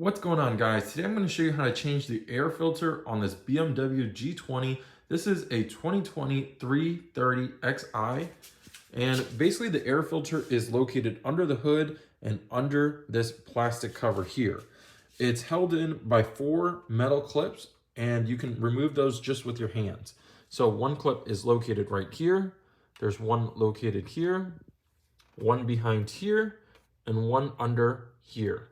What's going on, guys? Today I'm going to show you how to change the air filter on this BMW G20. This is a 2020 330xi, and basically the air filter is located under the hood and under this plastic cover here. It's held in by 4 metal clips, and you can remove those just with your hands. So one clip is located right here, there's one located here, one behind here, and one under here.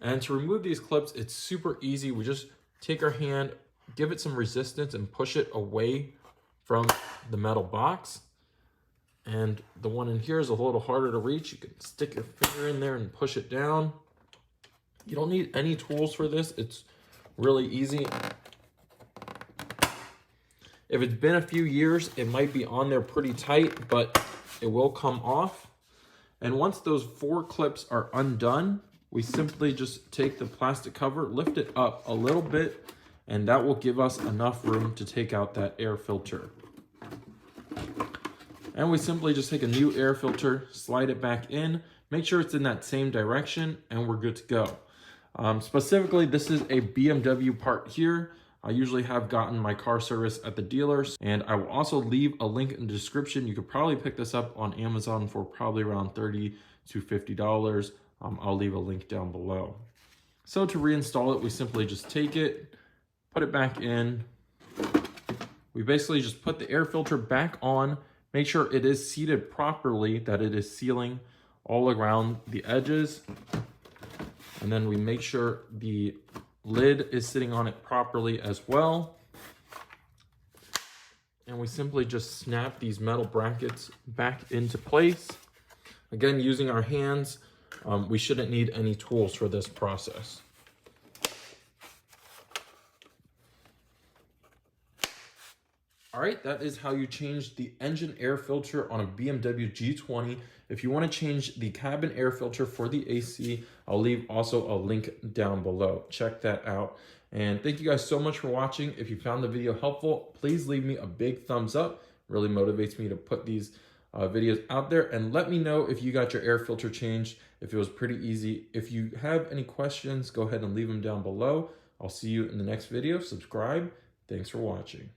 And to remove these clips, it's super easy. We just take our hand, give it some resistance, and push it away from the metal box. And the one in here is a little harder to reach. You can stick your finger in there and push it down. You don't need any tools for this. It's really easy. If it's been a few years, it might be on there pretty tight, but it will come off. And once those 4 clips are undone, we simply just take the plastic cover, lift it up a little bit, and that will give us enough room to take out that air filter. And we simply just take a new air filter, slide it back in, make sure it's in that same direction, and we're good to go. Specifically, this is a BMW part here. I usually have gotten my car service at the dealers, and I will also leave a link in the description. You could probably pick this up on Amazon for probably around $30 to $50. I'll leave a link down below. So to reinstall it, we simply just take it, put it back in. We basically just put the air filter back on, make sure it is seated properly, that it is sealing all around the edges. And then we make sure the lid is sitting on it properly as well. And we simply just snap these metal brackets back into place. Again, using our hands. We shouldn't need any tools for this process. All right, that is how you change the engine air filter on a BMW G20. If you want to change the cabin air filter for the AC, I'll leave also a link down below. Check that out. And thank you guys so much for watching. If you found the video helpful, please leave me a big thumbs up. It really motivates me to put these videos out there, and let me know if you got your air filter changed, if it was pretty easy. If you have any questions, go ahead and leave them down below. I'll see you in the next video. Subscribe. Thanks for watching.